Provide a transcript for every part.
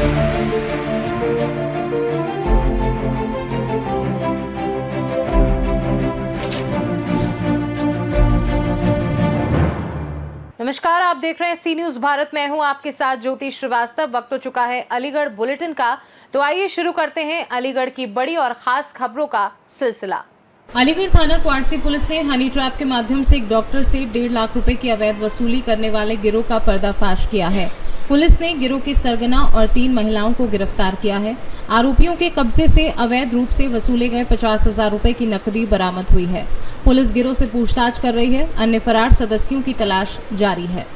नमस्कार, आप देख रहे हैं सी न्यूज भारत। मैं हूं आपके साथ ज्योति श्रीवास्तव। वक्त हो चुका है अलीगढ़ बुलेटिन का, तो आइए शुरू करते हैं अलीगढ़ की बड़ी और खास खबरों का सिलसिला। अलीगढ़ थाना क्वार्सी पुलिस ने हनी ट्रैप के माध्यम से एक डॉक्टर से 1.5 लाख रुपए की अवैध वसूली करने वाले गिरोह का पर्दाफाश किया है। पुलिस ने गिरोह की सरगना और 3 महिलाओं को गिरफ्तार किया है। आरोपियों के कब्जे से अवैध रूप से वसूले गए 50,000 रुपए की नकदी बरामद हुई है। पुलिस गिरोह से पूछताछ कर रही है। अन्य फरार सदस्यों की तलाश जारी है।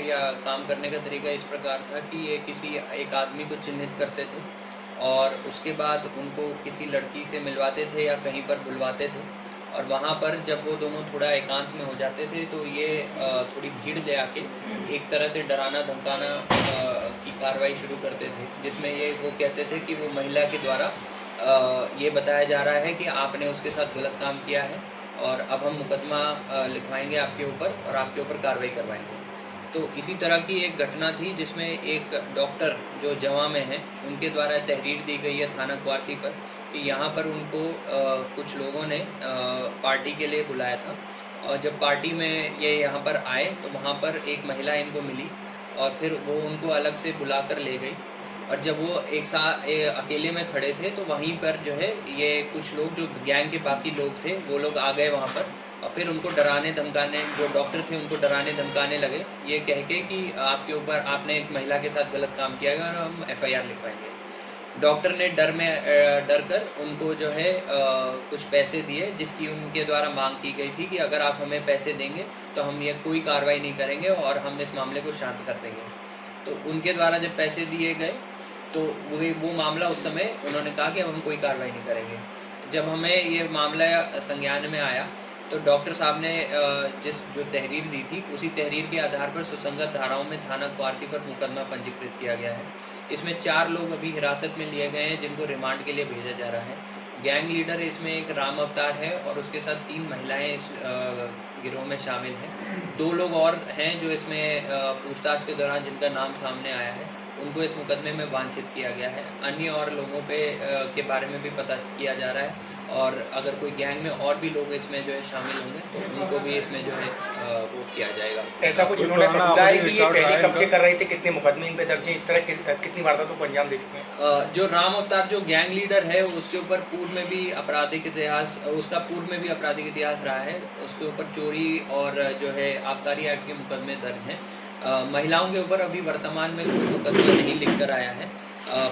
या काम करने का तरीका इस प्रकार था कि ये किसी एक आदमी को चिन्हित करते थे और उसके बाद उनको किसी लड़की से मिलवाते थे या कहीं पर बुलवाते थे, और वहाँ पर जब वो दोनों थोड़ा एकांत में हो जाते थे तो ये थोड़ी भीड़ ले आके एक तरह से डराना धमकाना की कार्रवाई शुरू करते थे, जिसमें ये वो कहते थे कि वो महिला के द्वारा ये बताया जा रहा है कि आपने उसके साथ गलत काम किया है और अब हम मुकदमा लिखवाएंगे आपके ऊपर और आपके ऊपर कार्रवाई करवाएंगे। तो इसी तरह की एक घटना थी जिसमें एक डॉक्टर जो जवा में हैं उनके द्वारा तहरीर दी गई है थाना क्वार्सी पर कि यहाँ पर उनको कुछ लोगों ने पार्टी के लिए बुलाया था, और जब पार्टी में ये यहाँ पर आए तो वहाँ पर एक महिला इनको मिली और फिर वो उनको अलग से बुला कर ले गई, और जब वो एक साथ अकेले में खड़े थे तो वहीं पर जो है ये कुछ लोग जो गैंग के बाकी लोग थे वो लोग आ गए वहाँ पर, और फिर उनको डराने धमकाने, जो डॉक्टर थे उनको डराने धमकाने लगे ये कह के कि आपके ऊपर आपने एक महिला के साथ गलत काम किया है और हम FIR लिखवाएंगे। डॉक्टर ने डर कर उनको जो है कुछ पैसे दिए, जिसकी उनके द्वारा मांग की गई थी कि अगर आप हमें पैसे देंगे तो हम ये कोई कार्रवाई नहीं करेंगे और हम इस मामले को शांत कर देंगे। तो उनके द्वारा जब पैसे दिए गए तो वो मामला उस समय उन्होंने कहा कि अब हम कोई कार्रवाई नहीं करेंगे। जब हमें ये मामला संज्ञान में आया तो डॉक्टर साहब ने जो तहरीर दी थी उसी तहरीर के आधार पर सुसंगत धाराओं में थाना क्वार्सी पर मुकदमा पंजीकृत किया गया है। इसमें 4 लोग अभी हिरासत में लिए गए हैं जिनको रिमांड के लिए भेजा जा रहा है। गैंग लीडर इसमें एक राम अवतार है और उसके साथ 3 महिलाएं इस गिरोह में शामिल हैं। 2 लोग और हैं जो इसमें पूछताछ के दौरान जिनका नाम सामने आया है, उनको इस मुकदमे में वांछित किया गया है। अन्य और लोगों के बारे में भी पता किया जा रहा है, और अगर कोई गैंग में और भी लोग इसमें जो है शामिल होंगे तो उनको भी इसमें जो है वो किया जाएगा। ऐसा कुछ उन्होंने कबूला है कि ये पहले कब से कर रहे थे, कितने मुकदमे इन पे दर्ज हैं, इस तरह कितनी वारदातों को अंजाम दे चुके हैं? जो राम अवतार जो गैंग लीडर है उसके ऊपर पूर्व में भी आपराधिक इतिहास रहा है। उसके ऊपर चोरी और जो है आबकारी एक्ट के मुकदमे दर्ज हैं। महिलाओं के ऊपर अभी वर्तमान में कोई मुकदमा नहीं लिख कर आया है,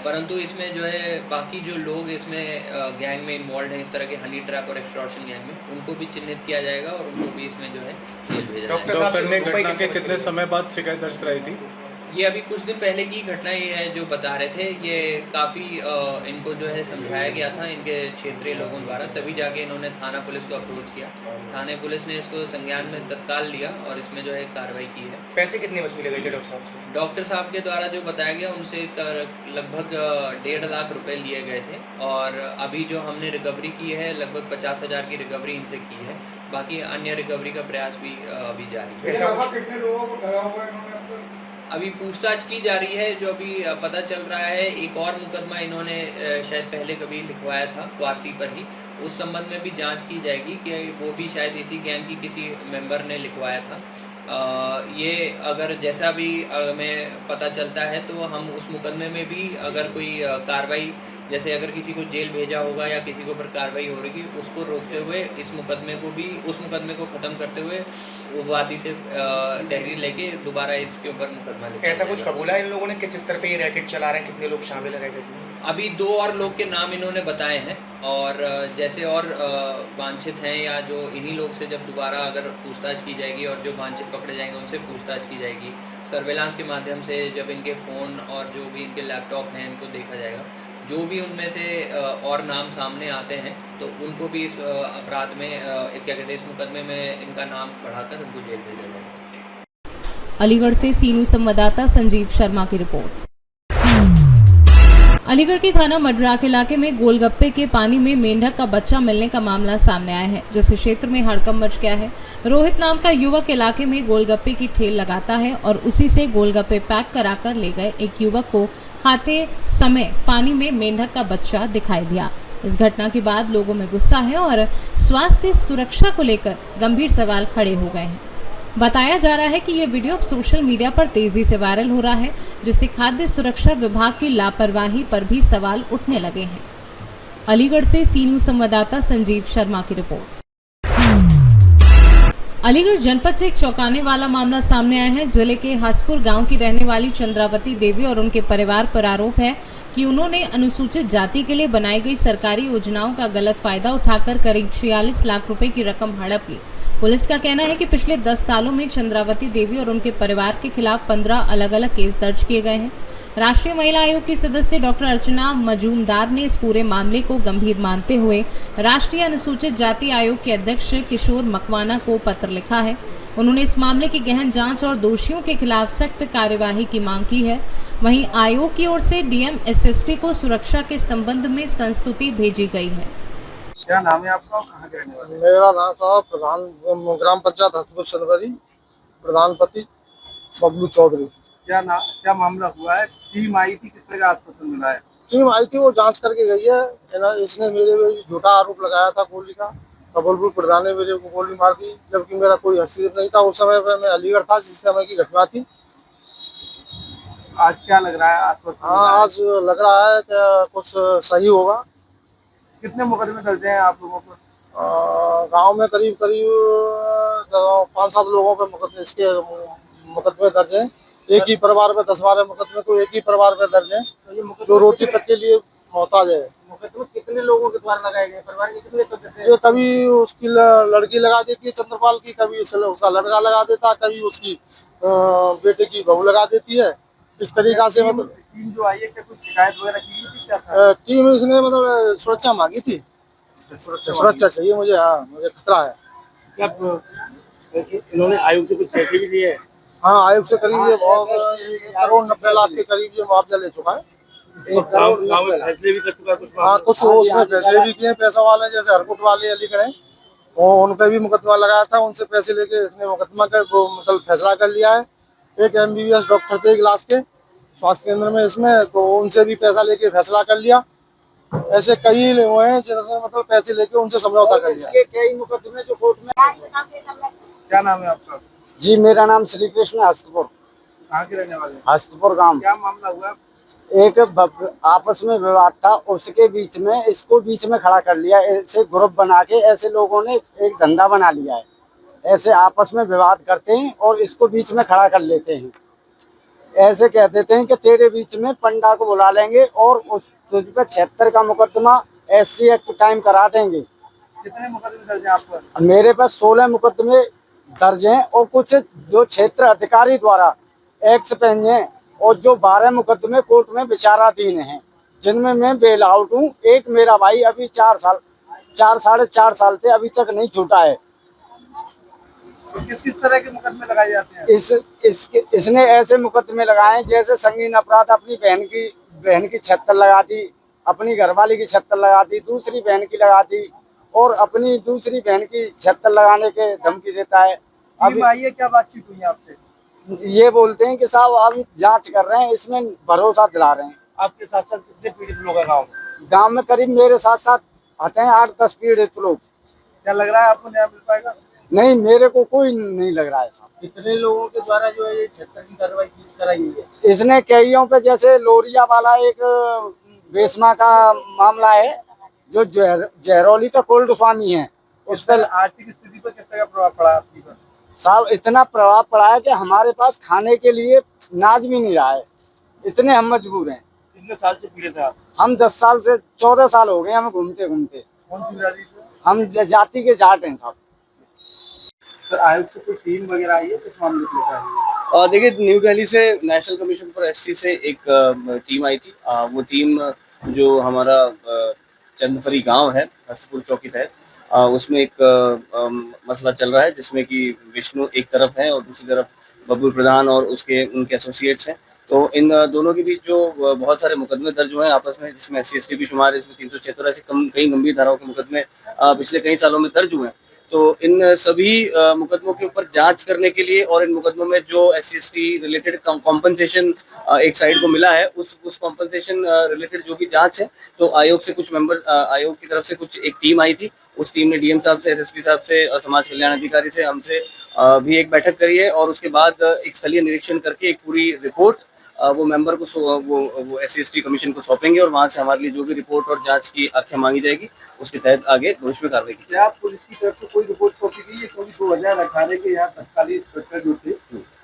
परंतु इसमें जो है बाकी जो लोग इसमें गैंग में इन्वॉल्व हैं इस तरह के हनी ट्रैप और एक्सटॉर्शन गैंग में, उनको भी चिन्हित किया जाएगा और उनको भी इसमें जो है जेल भेजा जाएगा। डॉक्टर ने घटना के कितने समय बाद शिकायत दर्ज कराई थी? ये अभी कुछ दिन पहले की घटना ये है जो बता रहे थे। ये काफ़ी इनको जो है समझाया गया था इनके क्षेत्रीय लोगों द्वारा, तभी जाके इन्होंने थाना पुलिस को अप्रोच किया। थाने पुलिस ने इसको संज्ञान में तत्काल लिया और इसमें जो है कार्रवाई की है। पैसे कितने वसूले गए थे डॉक्टर साहब से? डॉक्टर साहब के द्वारा जो बताया गया उनसे लगभग 1.5 लाख रुपए लिए गए थे, और अभी जो हमने रिकवरी की है लगभग 50,000 की रिकवरी इनसे की है। बाकी अन्य रिकवरी का प्रयास भी अभी जारी है। कितने लोगों को धरा हुआ इन्होंने? अभी पूछताछ की जा रही है। जो अभी पता चल रहा है एक और मुकदमा इन्होंने शायद पहले कभी लिखवाया था क्वार्सी पर ही, उस संबंध में भी जांच की जाएगी कि वो भी शायद इसी गैंग की किसी मेंबर ने लिखवाया था। ये अगर जैसा भी हमें पता चलता है तो हम उस मुकदमे में भी अगर कोई कार्रवाई, जैसे अगर किसी को जेल भेजा होगा या किसी के ऊपर कार्रवाई हो रही उसको रोकते हुए इस मुकदमे को भी उस मुकदमे को ख़त्म करते हुए वादी से तहरीर लेके दोबारा इसके ऊपर मुकदमा लिखा। ऐसा कुछ कबूला है इन लोगों ने? किस स्तर पे ये रैकेट चला रहे हैं, कितने लोग शामिल है रैकेट में? अभी 2 और लोग के नाम इन्होंने बताए हैं, और जैसे और वांछित हैं या जो इन्हीं लोग से जब दोबारा अगर पूछताछ की जाएगी और जो वांछित पकड़े जाएंगे उनसे पूछताछ की जाएगी। सर्वेलांस के माध्यम से जब इनके फ़ोन और जो भी इनके लैपटॉप हैं इनको देखा जाएगा। जो भी उनमें से और नाम सामने आते हैं तो उनको भी इस अपराध में क्या कहते हैं इस मुकदमे में इनका नाम बढ़ाकर उनको जेल भेजा जाएगा। अलीगढ़ से सी न्यूज संवाददाता संजीव शर्मा की रिपोर्ट। अलीगढ़ के थाना मडराक इलाके में गोलगप्पे के पानी में मेंढक का बच्चा मिलने का मामला सामने आया है, जिससे क्षेत्र में हड़कंप मच गया है। रोहित नाम का युवक इलाके में गोलगप्पे की ठेल लगाता है और उसी से गोलगप्पे पैक कराकर ले गए एक युवक को खाते समय पानी में मेंढक का बच्चा दिखाई दिया। इस घटना के बाद लोगों में गुस्सा है और स्वास्थ्य सुरक्षा को लेकर गंभीर सवाल खड़े हो गए हैं। बताया जा रहा है कि ये वीडियो अब सोशल मीडिया पर तेजी से वायरल हो रहा है, जिससे खाद्य सुरक्षा विभाग की लापरवाही पर भी सवाल उठने लगे हैं। अलीगढ़ से सी न्यूज़ संवाददाता संजीव शर्मा की रिपोर्ट। अलीगढ़ जनपद से एक चौंकाने वाला मामला सामने आया है। जिले के हसपुर गांव की रहने वाली चंद्रावती देवी और उनके परिवार पर आरोप है कि उन्होंने अनुसूचित जाति के लिए बनाई गई सरकारी योजनाओं का गलत फायदा उठाकर करीब 46 लाख रुपए की रकम हड़प ली। पुलिस का कहना है कि पिछले 10 सालों में चंद्रावती देवी और उनके परिवार के खिलाफ 15 अलग अलग केस दर्ज किए गए हैं। राष्ट्रीय महिला आयोग की सदस्य डॉक्टर अर्चना मजूमदार ने इस पूरे मामले को गंभीर मानते हुए राष्ट्रीय अनुसूचित जाति आयोग के अध्यक्ष किशोर मकवाना को पत्र लिखा है। उन्होंने इस मामले की गहन जांच और दोषियों के खिलाफ सख्त कार्यवाही की मांग की है। वहीं आयोग की ओर से डीएम एसएसपी को सुरक्षा के संबंध में संस्तुति भेजी गई है। क्या नाम है आपका और कहाँ के रहने वाले? मेरा नाम साहब प्रधान ग्राम पंचायत हसपुर चंद्रवरी प्रधानपति बबलू चौधरी। क्या मामला हुआ है? टीम आई थी, किस तरह का आश्वासन मिला है? टीम आई थी, वो जांच करके गई है। इसने मेरे पे झूठा आरोप लगाया था गोली का। कबलपुर प्रधान ने मेरे को गोली मार दी, जबकि मेरा कोई हस्तक्षेप नहीं था। उस समय पे मैं अलीगढ़ था, जिस समय की घटना थी। आज क्या लग रहा है आश्वासन? हाँ, आज लग रहा है कि कुछ सही होगा। कितने मुकदमे दर्ज हैं आप लोगों पर? गांव में करीब 5-7 लोगों पे मुकदमे दर्ज हैं। एक ही परिवार में 10-12 मुकदमे तो एक ही परिवार में दर्ज हैं, जो रोटी तक के लिए मोहताज है। मुकदमे कितने लोगों के द्वारा लगाए गए? परिवार के कितने सदस्य? ये कभी उसकी लड़की लगा देती है चंद्रपाल की, कभी उसका लड़का लगा देता है, कभी उसकी बेटे की बहू लगा देती है। इस तरीका से मतलब टीम जो आई है, क्या कुछ शिकायत वगैरह की गई थी? क्या था? टीम इसने मतलब सुरक्षा मांगी थी। सुरक्षा चाहिए मुझे। हाँ, मुझे खतरा है। क्या इन्होंने आयोग से कुछ पैसे भी दिए? हाँ, आयोग से करीब ये 1 करोड़ 90 लाख के करीब ये मुआवजा ले चुका है। फैसले भी कर चुका कुछ? हाँ, कुछ उसमें फैसले भी किए। पैसा वाले जैसे हरकुट वाले अलीगढ़ हैं, और उन पे भी मुकदमा लगाया था। उनसे पैसे लेके इसने मुकदमा कर मतलब फैसला कर लिया है। एक MBBS डॉक्टर थे इलाज के स्वास्थ्य केंद्र में इसमें, तो उनसे भी पैसा लेके फैसला कर लिया। ऐसे कई हुए हैं जिनसे मतलब पैसे लेके उनसे समझौता कर लिया। कई मुकदमे जो कोर्ट में। क्या नाम है आपका? जी, मेरा नाम श्री कृष्ण हस्तपुर। कहाँ के रहने वाले? हस्तपुर गांव। क्या मामला हुआ? एक आपस में विवाद था, उसके बीच में इसको बीच में खड़ा कर लिया। ऐसे ग्रुप बना के ऐसे लोगों ने एक धंधा बना लिया है। ऐसे आपस में विवाद करते हैं और इसको बीच में खड़ा कर लेते हैं। ऐसे कह देते हैं कि तेरे बीच में पंडा को बुला लेंगे और उस तुझ पे 76 का मुकदमा SC एक्ट टाइम करा देंगे। कितने मुकदमे दर्ज हैं आप पर? मेरे पास 16 मुकदमे दर्ज हैं और कुछ जो क्षेत्र अधिकारी द्वारा एक्स पेन हैं, और जो 12 मुकदमे कोर्ट में विचाराधीन हैं, जिनमें मैं बेल आउट हूँ। एक मेरा भाई अभी 4 साढ़े 4 साल से अभी तक नहीं छूटा है। तो किस तरह के मुकदमे लगाए जाते हैं? इसने ऐसे मुकदमे लगाए जैसे संगीन अपराध, अपनी बहन की 76 लगा दी, अपनी घरवाली की 76 लगा दी, दूसरी बहन की लगा दी, और अपनी दूसरी बहन की 76 लगाने के धमकी देता है। अभी आइए, क्या बातचीत हुई आपसे? ये बोलते हैं कि साहब अभी जांच कर रहे हैं, इसमें भरोसा दिला रहे हैं। आपके साथ साथ कितने पीड़ित लोग हैं गाँव में? गाँव में करीब मेरे साथ साथ आते हैं 8-10 पीड़ित लोग। क्या लग रहा है आपको न्याय मिल पाएगा? नहीं, मेरे को कोई नहीं लग रहा है साहब। कितने लोगों के द्वारा जो है ये 76 की कार्रवाई कराई गई है? इसने कईयों पे, जैसे लोरिया वाला एक बेसमा का मामला है, जो जहरौली का कोल्ड स्वामी है, उस पर आर्थिक स्थिति पर किस तरह का प्रभाव पड़ा आपकी पर? साहब इतना प्रभाव पड़ा है कि हमारे पास खाने के लिए नाज भी नहीं रहा है, इतने हम मजबूर हैं। कितने साल से पीड़ित हैं आप? हम 10 साल से 14 साल हो गए हमें घूमते घूमते। कौन सी जाति से? हम जाति के जाट हैं साहब। सर, आयोग से कोई टीम वगैरह आई है किस मामले के लिए? देखिए, न्यू दिल्ली से नेशनल कमीशन फॉर SC से एक टीम आई थी। वो टीम जो हमारा चंदफरी गांव है, हस्तपुर चौकी तहत, उसमें एक मसला चल रहा है, जिसमें कि विष्णु एक तरफ है और दूसरी तरफ बबलू प्रधान और उनके एसोसिएट्स हैं। तो इन दोनों के बीच जो बहुत सारे मुकदमे दर्ज हुए हैं आपस में, जिसमें SC/ST भी शुमार है, इसमें 376 ऐसे कई गंभीर धाराओं के मुकदमे पिछले कई सालों में दर्ज हुए हैं। तो इन सभी मुकदमों के ऊपर जांच करने के लिए और इन मुकदमों में जो SC/ST रिलेटेड कॉम्पनसेशन एक साइड को मिला है, उस कॉम्पनसेशन रिलेटेड जो भी जांच है, तो आयोग से कुछ मेंबर, आयोग की तरफ से कुछ एक टीम आई थी। उस टीम ने DM साहब से, SSP साहब से और समाज कल्याण अधिकारी से, हमसे भी एक बैठक करी है और उसके बाद एक स्थलीय निरीक्षण करके एक पूरी रिपोर्ट वो मेंबर को वो SC/ST कमीशन को सौंपेंगे और वहां से हमारे लिए जो भी रिपोर्ट और जांच की आख्या मांगी जाएगी उसके तहत आगे भविष्य में कार्रवाई की। क्या पुलिस की तरफ से कोई रिपोर्ट सौंपी गई है? क्योंकि 2018 के यहाँ तत्कालीन इंस्पेक्टर जो थे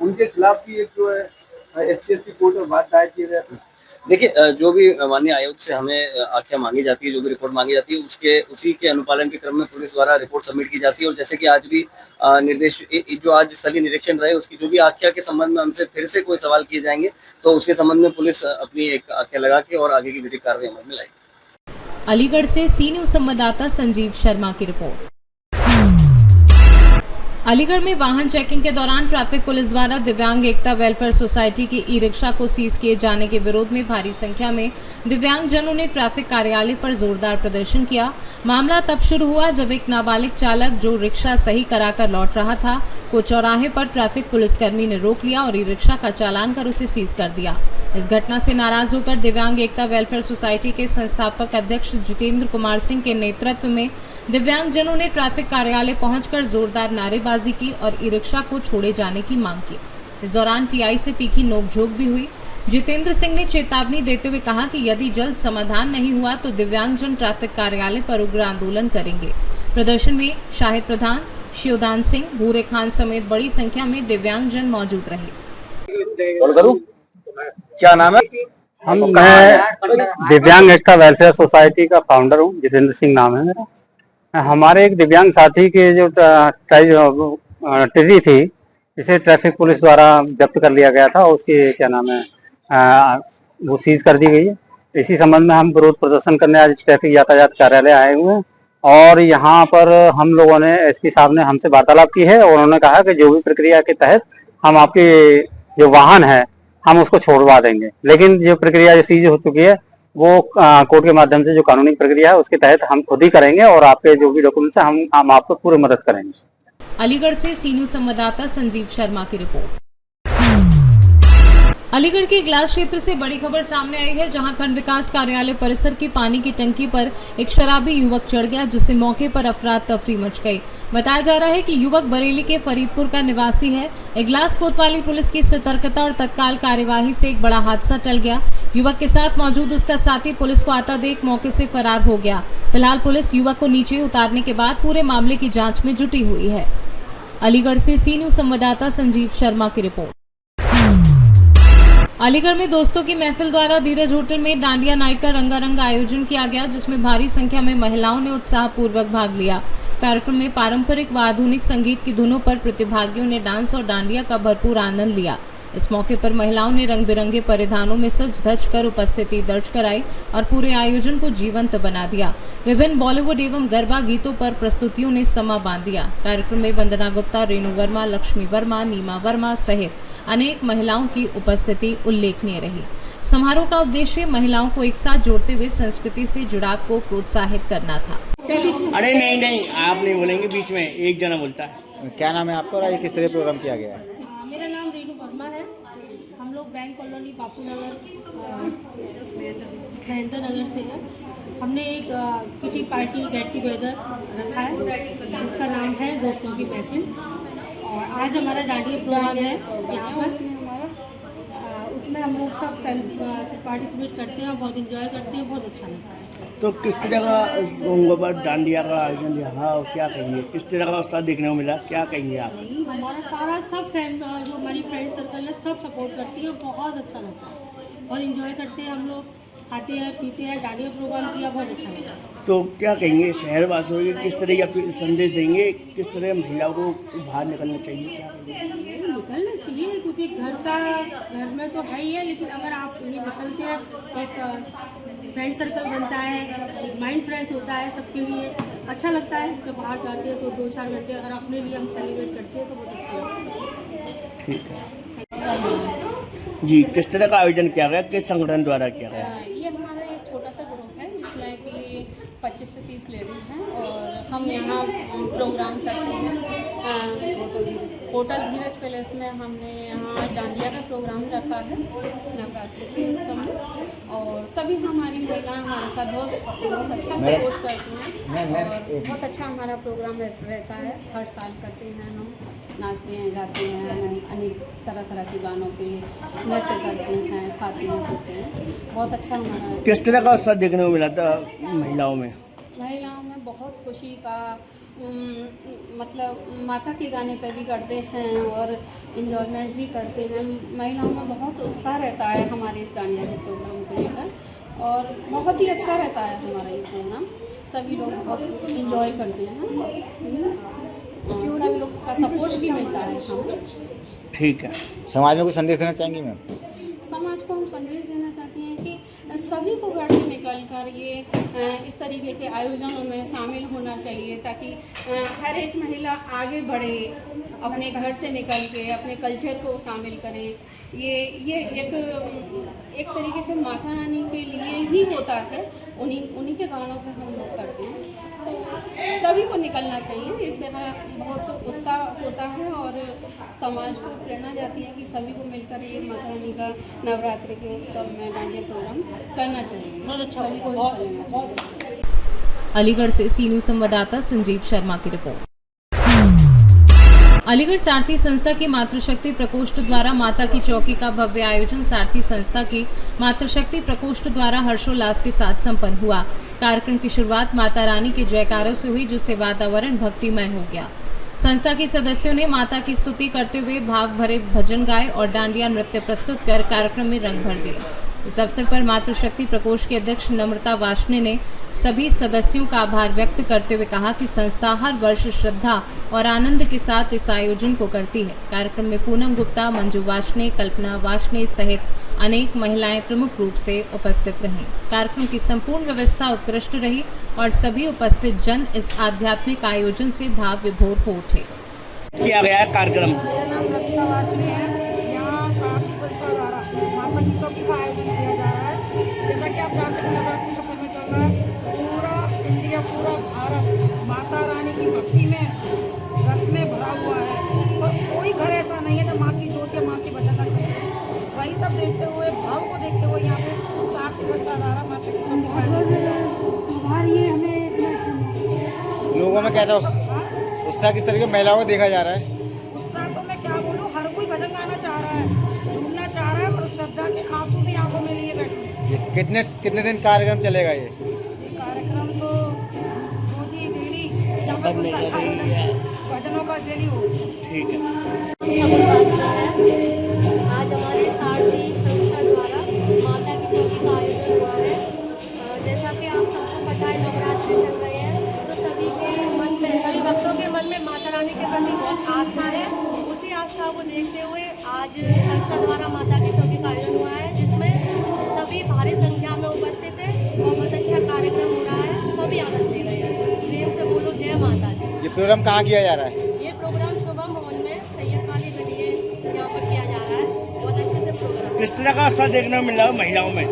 उनके खिलाफ भी एक जो है SC/ST कोर्ट में बात दायर किया गया था। देखिए, जो भी माननीय आयोग से हमें आख्या मांगी जाती है, जो भी रिपोर्ट मांगी जाती है, उसी के अनुपालन के क्रम में पुलिस द्वारा रिपोर्ट सबमिट की जाती है। और जैसे कि आज भी निर्देश जो आज स्थलीय निरीक्षण रहे, उसकी जो भी आख्या के संबंध में हमसे फिर से कोई सवाल किए जाएंगे तो उसके संबंध में पुलिस अपनी एक आख्या लगा के और आगे की विधिक कार्रवाई अमल में लाएगी। अलीगढ़ से सी न्यूज़ संवाददाता संजीव शर्मा की रिपोर्ट। अलीगढ़ में वाहन चेकिंग के दौरान ट्रैफिक पुलिस द्वारा दिव्यांग एकता वेलफेयर सोसाइटी की ई-रिक्शा को सीज किए जाने के विरोध में भारी संख्या में दिव्यांगजनों ने ट्रैफिक कार्यालय पर जोरदार प्रदर्शन किया। मामला तब शुरू हुआ जब एक नाबालिग चालक जो रिक्शा सही कराकर लौट रहा था को चौराहे पर ट्रैफिक पुलिसकर्मी ने रोक लिया और ई-रिक्शा का चालान कर उसे सीज कर दिया। इस घटना से नाराज होकर दिव्यांग एकता वेलफेयर सोसाइटी के संस्थापक अध्यक्ष जितेंद्र कुमार सिंह के नेतृत्व में दिव्यांगजनों ने ट्रैफिक कार्यालय पहुंचकर जोरदार नारेबाजी की और ई-रिक्शा को छोड़े जाने की मांग की। इस दौरान टीआई से तीखी नोकझोंक भी हुई। जितेंद्र सिंह ने चेतावनी देते हुए कहा कि यदि जल्द समाधान नहीं हुआ तो दिव्यांगजन ट्रैफक कार्यालय पर उग्र आंदोलन करेंगे। प्रदर्शन में शाहिद प्रधान, शिवदान सिंह, भूरे खान समेत बड़ी संख्या में दिव्यांगजन मौजूद रहे। क्या नाम है? मैं दिव्यांग एकता वेलफेयर सोसाइटी का फाउंडर हूँ, जितेंद्र सिंह नाम है मेरा। हमारे एक दिव्यांग साथी के जो टिर्री थी, इसे ट्रैफिक पुलिस द्वारा जब्त कर लिया गया था। उसकी क्या नाम है, वो सीज कर दी गई है। इसी संबंध में हम विरोध प्रदर्शन करने आज ट्रैफिक यातायात कार्यालय आए हुए हैं और यहाँ पर हम लोगों ने SP साहब ने हमसे वार्तालाप की है और उन्होंने कहा कि जो भी प्रक्रिया के तहत हम आपके जो वाहन है हम उसको छोड़वा देंगे, लेकिन जो प्रक्रिया सीज हो चुकी है वो कोर्ट के माध्यम से जो कानूनी प्रक्रिया है उसके तहत हम खुद ही करेंगे और आपके जो भी डॉक्यूमेंट्स है हम आपको पूरी मदद करेंगे। अलीगढ़ से सी न्यूज़ संवाददाता संजीव शर्मा की रिपोर्ट। अलीगढ़ के ग्लास क्षेत्र से बड़ी खबर सामने आई है, जहां खंड विकास कार्यालय परिसर की पानी की टंकी पर एक शराबी युवक चढ़ गया, जिससे मौके पर अफरा तफरी मच गई। बताया जा रहा है कि युवक बरेली के फरीदपुर का निवासी है। इगलास कोतवाली पुलिस की सतर्कता और तत्काल कार्यवाही से एक बड़ा हादसा टल गया। युवक के साथ मौजूद उसका साथी पुलिस को आता देख मौके से फरार हो गया। फिलहाल पुलिस युवक को नीचे उतारने के बाद पूरे मामले की जाँच में जुटी हुई है। अलीगढ़ से सी न्यूज़ संवाददाता संजीव शर्मा की रिपोर्ट। अलीगढ़ में दोस्तों की महफिल द्वारा धीरज होटल में डांडिया नाइट का रंगारंग आयोजन किया गया, जिसमें भारी संख्या में महिलाओं ने उत्साहपूर्वक भाग लिया। कार्यक्रम में पारंपरिक व आधुनिक संगीत की धुनों पर प्रतिभागियों ने डांस और डांडिया का भरपूर आनंद लिया। इस मौके पर महिलाओं ने रंग बिरंगे परिधानों में सज धज कर उपस्थिति दर्ज कराई और पूरे आयोजन को जीवंत बना दिया। विभिन्न बॉलीवुड एवं गरबा गीतों पर प्रस्तुतियों ने समा बांध दिया। कार्यक्रम में वंदना गुप्ता, रेणु वर्मा, लक्ष्मी वर्मा, नीमा वर्मा सहित अनेक महिलाओं की उपस्थिति उल्लेखनीय रही। समारोह का उद्देश्य महिलाओं को एक साथ जोड़ते हुए संस्कृति से जुड़ाव को प्रोत्साहित करना था। अरे नहीं, आप नहीं बोलेंगे, बीच में एक जना बोलता है। क्या नाम है आपका और किस तरह प्रोग्राम किया गया है? मेरा नाम रेणु वर्मा है। हम लोग बैंक कॉलोनी, बापू नगर, महेंद्र नगर से हैं। हमने एक किटी पार्टी गेट टुगेदर रखा है जिसका नाम है दोस्तों की महफिल। और आज हमारा डांडिया प्रोग्राम है यहाँ पर। उसमें हम लोग सब पार्टिसिपेट करते हैं, बहुत इंजॉय करते हैं, बहुत अच्छा लगता है। तो किस तरह का डांडिया का आयोजन यहाँ और क्या कहेंगे, किस तरह का उत्साह देखने को मिला, क्या कहेंगे आप? नहीं, हमारा सारा सब जो हमारी फ्रेंड सर्कल है सब सपोर्ट करती है, बहुत अच्छा लगता है, बहुत इंजॉय करते हैं। हम लोग खाते हैं, पीते हैं, डांडिया प्रोग्राम किया, बहुत अच्छा लगता है। तो क्या कहेंगे शहरवासियों के, किस तरह का संदेश देंगे, किस तरह महिलाओं को बाहर निकलना चाहिए, क्या कहेंगे? निकलना चाहिए क्योंकि घर में तो है ही है, लेकिन अगर आप ये निकलते हैं, एक फ्रेंड सर्कल बनता है, एक माइंड फ्रेश होता है, सबके लिए अच्छा लगता है। जब बाहर जाते हैं तो 2-4 घंटे अगर अपने लिए हम सेलिब्रेट करते हैं तो बहुत अच्छा लगता है। ठीक है जी। किस तरह का आयोजन किया गया, किस संगठन द्वारा किया गया? ये हमारा एक छोटा सा ग्रुप है जिसमें कि 25 से 30 लेडीज़ हैं और हम यहाँ प्रोग्राम करते हैं। होटल धीरज पैलेस में हमने यहाँ डांडिया का प्रोग्राम रखा है नवरात्रि के समय, और सभी हमारी महिलाएं हमारे साथ बहुत अच्छा सपोर्ट करती हैं और बहुत अच्छा हमारा प्रोग्राम रहता है। हर साल करते हैं, हम नाचते हैं, गाते हैं, अनेक तरह तरह के गानों पे नृत्य करते हैं, खाते हैं, पीते हैं। बहुत अच्छा हमारा। किस तरह का उत्साह देखने को मिला था महिलाओं में? महिलाओं में बहुत खुशी का मतलब माता के गाने पे भी करते हैं और इन्जॉयमेंट भी करते हैं। महिलाओं में बहुत उत्साह रहता है हमारे इस डांडिया के प्रोग्राम को लेकर और बहुत ही अच्छा रहता है हमारा ये प्रोग्राम। सभी लोग बहुत इन्जॉय करते हैं, सभी लोग का सपोर्ट भी मिलता है हमें। ठीक है। समाज में कुछ संदेश देना चाहेंगी मैम? समाज को हम संदेश देना चाहते हैं कि सभी को घर से निकल कर ये इस तरीके के आयोजनों में शामिल होना चाहिए ताकि हर एक महिला आगे बढ़े, अपने घर से निकल के अपने कल्चर को शामिल करें। ये एक तरीके से माता रानी के लिए ही होता है, उन्हीं के गानों पे हम लोग करते हैं। तो सभी को निकलना चाहिए, इससे बहुत उत्साह होता है और समाज को प्रेरणा जाती है कि सभी को मिलकर ये माता रानी का नवरात्रि के उत्सव में डांडिया प्रोग्राम करना चाहिए, सभी को हिस्सा लेना चाहिए। अलीगढ़ से सी न्यूज़ संवाददाता संजीव शर्मा की रिपोर्ट। अलीगढ़ सारथी संस्था की मातृशक्ति प्रकोष्ठ द्वारा माता की चौकी का भव्य आयोजन सारथी संस्था की मातृशक्ति प्रकोष्ठ द्वारा हर्षोल्लास के साथ संपन्न हुआ। कार्यक्रम की शुरुआत माता रानी के जयकारों से हुई, जिससे वातावरण भक्तिमय हो गया। संस्था के सदस्यों ने माता की स्तुति करते हुए भाव भरे भजन गाए और डांडिया नृत्य प्रस्तुत कर कार्यक्रम में रंग भर दिए। इस अवसर पर मातृशक्ति प्रकोष्ठ के अध्यक्ष नम्रता वार्ष्णेय ने सभी सदस्यों का आभार व्यक्त करते हुए कहा कि संस्था हर वर्ष श्रद्धा और आनंद के साथ इस आयोजन को करती है। कार्यक्रम में पूनम गुप्ता, मंजू वार्ष्णेय, कल्पना वार्ष्णेय सहित अनेक महिलाएं प्रमुख रूप से उपस्थित रहीं। कार्यक्रम की संपूर्ण व्यवस्था उत्कृष्ट रही और सभी उपस्थित जन इस आध्यात्मिक आयोजन से भाव विभोर हो उठे। किया गया कार्यक्रम। मेरा नाम कल्पना वार्ष्णेय है। यहाँ सारथी संस्था द्वारा माता की चौकी का आयोजन किया जा रहा है। जैसा कि आप जानते हैं नवरात्रि का समय चल रहा है, पूरा इंडिया, पूरा भारत माता रानी की भक्ति में रस में भरा हुआ है और कोई घर ऐसा नहीं है जो माँ की जोत या माँ की भजन ना चले। वही सब देखते हुए, भाव को देखते हुए यहाँ पे सारथी संस्था द्वारा माता की चौकी का आयोजन किया जा रहा है। ये हमें इतना अच्छा लोगों में क्या उत्साह किस तरीके महिलाओं को देखा जा रहा है? उत्साह तो मैं क्या बोलूँ, हर कोई भजन गाना चाह रहा है, झूमना चाह रहा है और श्रद्धा के आंसू भी आंखों में लिए बैठे। कितने दिन कार्यक्रम चलेगा ये? कार्यक्रम तो रोज ही डेली यहाँ पर भजनों का डेली हो। ठीक है। आज हमारे सारथी संस्था द्वारा माता की चौकी का आयोजन हुआ है। जैसा कि आप सबको पता है नवरात्रि चल रही है, तो सभी के मन में, सभी भक्तों के मन में माता रानी के प्रति बहुत आस्था है। उसी आस्था को देखते हुए आज संस्था द्वारा माता की चौकी का आयोजन हुआ है, जिसमें सभी भारी संख्या में उपस्थित है और बहुत अच्छा कार्यक्रम हो रहा है। सभी आनंद ले रहे हैं। प्रेम से बोलो जय माता दी। ये प्रोग्राम कहाँ किया जा रहा है? ये प्रोग्राम शुभम हॉल में सैयद वाली गली है, यहाँ पर किया जा रहा है। बहुत अच्छे से प्रोग्राम। किस तरह का उत्साह देखने को मिला महिलाओं में?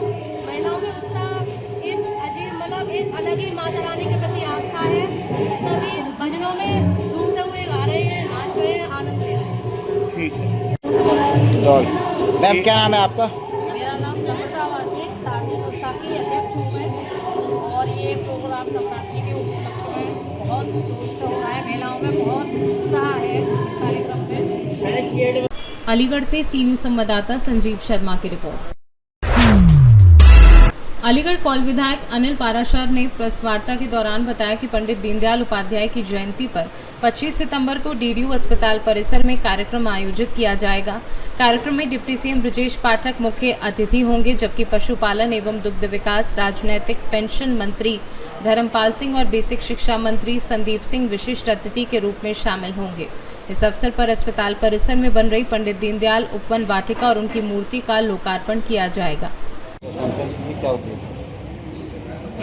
महिलाओं में उत्साह एक अजीब, मतलब एक अलग ही माता रानी के प्रति आस्था है। सभी भजनों में झूमते हुए गा रहे हैं, नाच रहे हैं, आनंद ले रहे हैं। ठीक है। मैम क्या नाम है आपका? मेरा नाम नम्रता वार्ष्णेय, सारथी संस्था की अध्यक्ष हूँ मैं। और ये प्रोग्राम नवरात्रि के उपलक्ष्य में बहुत जोश से हो रहा है। महिलाओं में बहुत उत्साह है इस कार्यक्रम में। अलीगढ़ से सी न्यूज़ संवाददाता संजीव शर्मा की रिपोर्ट। अलीगढ़ कॉल विधायक अनिल पाराशर ने प्रेस वार्ता के दौरान बताया कि पंडित दीनदयाल उपाध्याय की जयंती पर 25 सितंबर को डीडीयू अस्पताल परिसर में कार्यक्रम आयोजित किया जाएगा। कार्यक्रम में डिप्टी सीएम ब्रजेश पाठक मुख्य अतिथि होंगे, जबकि पशुपालन एवं दुग्ध विकास, राजनैतिक पेंशन मंत्री धर्मपाल सिंह और बेसिक शिक्षा मंत्री संदीप सिंह विशिष्ट अतिथि के रूप में शामिल होंगे। इस अवसर पर अस्पताल परिसर में बन रही पंडित दीनदयाल उपवन वाटिका और उनकी मूर्ति का लोकार्पण किया जाएगा। क्या उद्देश्य?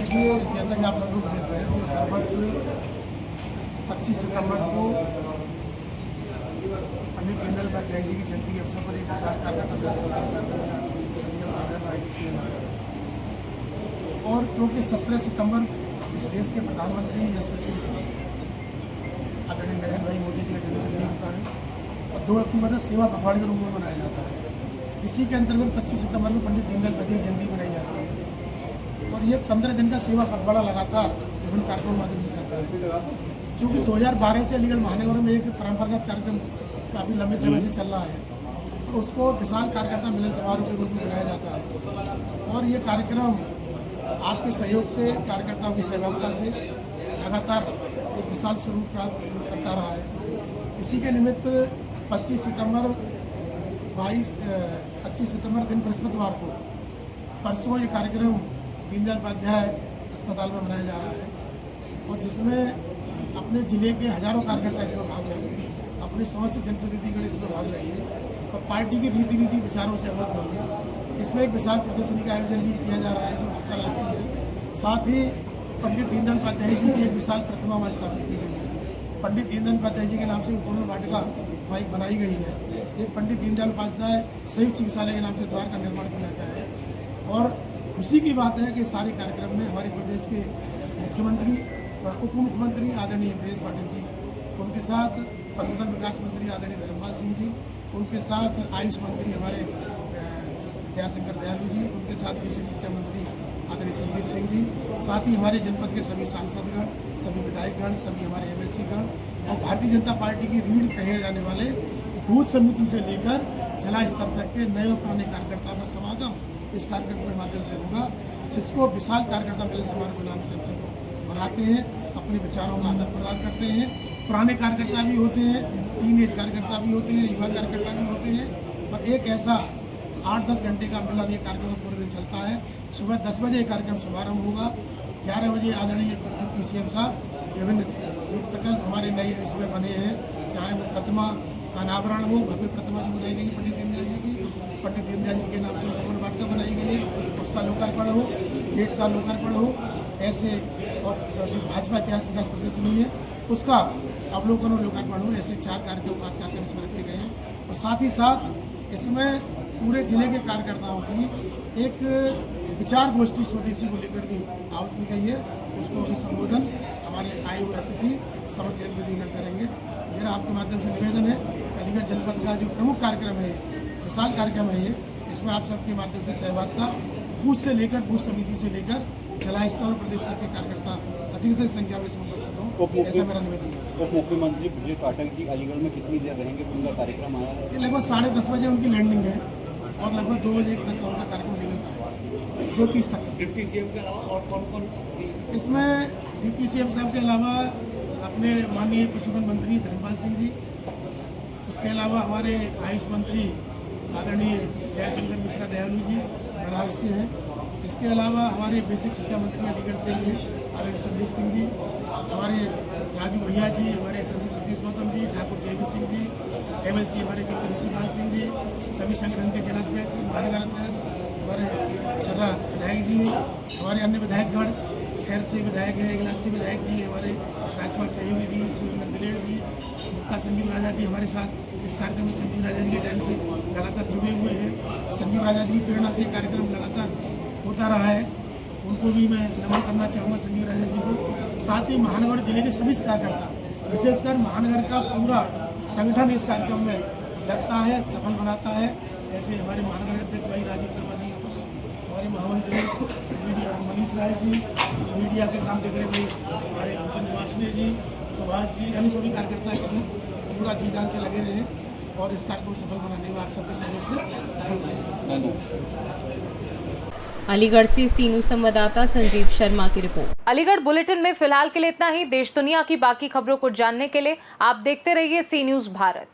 जैसा कि आप सब लोग देते हैं, हर वर्ष 25 सितंबर को पंडित दीनदयाल उपाध्याय जी की जयंती के अवसर पर एक विशाल कार्यक्रम आयोजित किया जाता है। और क्योंकि 17 सितंबर इस देश के प्रधानमंत्री यशस्वी आदरणीय नरेंद्र भाई मोदी जी का जन्मदिन होता है और 2 अक्टूबर को सेवा पखवाड़े के रूप में मनाया जाता है। इसी के अंतर्गत 25 सितंबर को पंडित दीनदयाल उपाध्याय जयंती मनाई जाती है और ये 15 दिन का सेवा पखवाड़ा लगातार विभिन्न कार्यक्रमों माध्यम से चलता है। चूँकि 2012 से अलीगढ़ महानगर में एक परंपरागत कार्यक्रम काफ़ी लंबे समय से चल रहा है और उसको विशाल कार्यकर्ता मिलन समारोह के रूप में मनाया जाता है और ये कार्यक्रम आपके सहयोग से, कार्यकर्ताओं की सहभागिता से लगातार एक विशाल स्वरूप प्राप्त करता रहा है। इसी के निमित्त 25 सितंबर दिन बृहस्पतिवार को परसों ये कार्यक्रम दीनदयाल उपाध्याय अस्पताल में मनाया जा रहा है और जिसमें अपने जिले के हजारों कार्यकर्ता इसमें भाग लेंगे, अपने समस्त जनप्रतिनिधिगण इसमें भाग लेंगे और पार्टी की रीति नीति विचारों से अवगत होंगे। इसमें एक विशाल प्रदर्शनी का आयोजन भी किया जा रहा है जो हर्षल लगती है। साथ ही पंडित दीनदयाल उपाध्याय जी की एक विशाल प्रतिमा वहाँ स्थापित की गई है। पंडित दीनदयाल उपाध्याय जी के नाम से पूर्ण वाटिका वहाँ एक बनाई गई है। एक पंडित दीनदयाल उपाध्याय संयुक्त चिकित्सालय के नाम से द्वार का निर्माण किया गया है और खुशी की बात है कि सारे कार्यक्रम में हमारे प्रदेश के मुख्यमंत्री उप मुख्यमंत्री आदरणीय ब्रजेश पाटिल जी, उनके साथ पशुधन विकास मंत्री आदरणीय धर्मपाल सिंह जी, उनके साथ आयुष मंत्री हमारे दयाशंकर दयालु जी, उनके साथ बेसिक शिक्षा मंत्री आदरणीय संदीप सिंह जी, साथ ही हमारे जनपद के सभी सांसदगण, सभी विधायकगण, सभी हमारे MLC-गण और भारतीय जनता पार्टी की रीढ़ कहे जाने वाले बूथ समिति से लेकर जिला स्तर तक के नए और पुराने कार्यकर्ताओं का समागम इस कार्यक्रम के माध्यम से होगा, जिसको विशाल कार्यकर्ता मिलन समारोह के नाम से हम सबको बनाते हैं, अपने विचारों का आदान प्रदान करते हैं। पुराने कार्यकर्ता भी होते हैं, टीन एज कार्यकर्ता भी होते हैं, युवा कार्यकर्ता भी होते हैं और एक ऐसा 8-10 घंटे का मिलन ये कार्यक्रम पूरे दिन चलता है। सुबह 10 बजे कार्यक्रम शुभारंभ होगा, 11 बजे आदरणीय CM साहब विभिन्न जो प्रकल्प हमारे नए इसमें बने हैं, चाहे वो प्रतिमा का अनावरण हो, भव्य प्रतिमा जो बनाई गई पंडित दीनदयाल जी की, पंडित दीनदयाल जी के नाम से भवन वाटिका बनाई गई है, उसका लोकार्पण हो, गेट का लोकार्पण हो, ऐसे और जो भाजपा इतिहास विकास प्रदर्शनी है उसका अवलोकन और लोकार्पण हो, ऐसे 4 कार्यक्रम 5 कार्यक्रम इसमें रखे गए हैं। और साथ ही साथ इसमें पूरे जिले के कार्यकर्ताओं की एक विचार गोष्ठी स्वदेशी को लेकर भी आहूत की गई है, उसको भी संबोधन हमारे आए हुए अतिथि समस्त जनप्रतिनिधिगण करेंगे। मेरा आपके माध्यम से निवेदन है, अलीगढ़ जनपद का जो प्रमुख कार्यक्रम है, विशाल कार्यक्रम है ये, इसमें आप सबके माध्यम से सहभागिता बूथ से लेकर बूथ समिति से लेकर जिला स्तर और प्रदेश स्तर के कार्यकर्ता अधिकतर संख्या में इसमें उपस्थित हों, ऐसा मेरा निवेदन है। उप मुख्यमंत्री ब्रजेश पाठक जी अलीगढ़ में कितनी देर रहेंगे? उनका कार्यक्रम आया है लगभग 10:30 बजे उनकी लैंडिंग है और लगभग 2 बजे तक का उनका कार्यक्रम निकलता है, 2:30 तक। डिप्टी CM के अलावा और कौन? इसमें डिप्टी CM साहब के अलावा अपने माननीय पशुधन मंत्री धर्मपाल सिंह जी, उसके अलावा हमारे आयुष मंत्री आदरणीय जयशंकर मिश्रा दयालु जी बनारसी हैं। इसके अलावा हमारे बेसिक शिक्षा मंत्री अलीगढ़ से ही हैं आदरणीय संदीप सिंह जी, हमारे राजू भैया जी, हमारे संजय सतीश गौतम जी, ठाकुर JB सिंह जी, MLC हमारे चौधरी ऋषिपाल सिंह जी, सभी संगठन के जिलाध्यक्ष, महानगर अध्यक्ष, हमारे छर्रा विधायक जी, हमारे अन्य विधायकगण, खैर से विधायक है, इगलास से विधायक जी, हमारे राजपाल सहयोगी जी, सुरेंद्र दिलेर जी, मुक्ता संजीव राजा जी हमारे साथ इस कार्यक्रम में संजीव राजा जी के टाइम से लगातार जुड़े हुए हैं। संजीव राजा जी की प्रेरणा से कार्यक्रम लगातार होता रहा है, उनको भी मैं नमन करना चाहूँगा संजीव राजा जी को। साथ ही महानगर जिले के सभी कार्यकर्ता, विशेषकर महानगर का पूरा संगठन इस कार्यक्रम में लगता है, सफल बनाता है। ऐसे हमारे महानगर अध्यक्ष भाई राजीव शर्मा जी, हमारे महामंत्री मीडिया मनीष राय जी, मीडिया के काम देख रहे भाई हमारे भूपेंद्र वासने जी, सुभाष जी, यानी सभी कार्यकर्ता इसमें पूरा जी जान से लगे रहे और इस कार्यक्रम सफल बनाने में आप सबके सहयोग से सफल बने। अलीगढ़ से सीनू संवाददाता संजीव शर्मा की रिपोर्ट। अलीगढ़ बुलेटिन में फिलहाल के लिए इतना ही। देश दुनिया की बाकी खबरों को जानने के लिए आप देखते रहिए सी न्यूज़ भारत।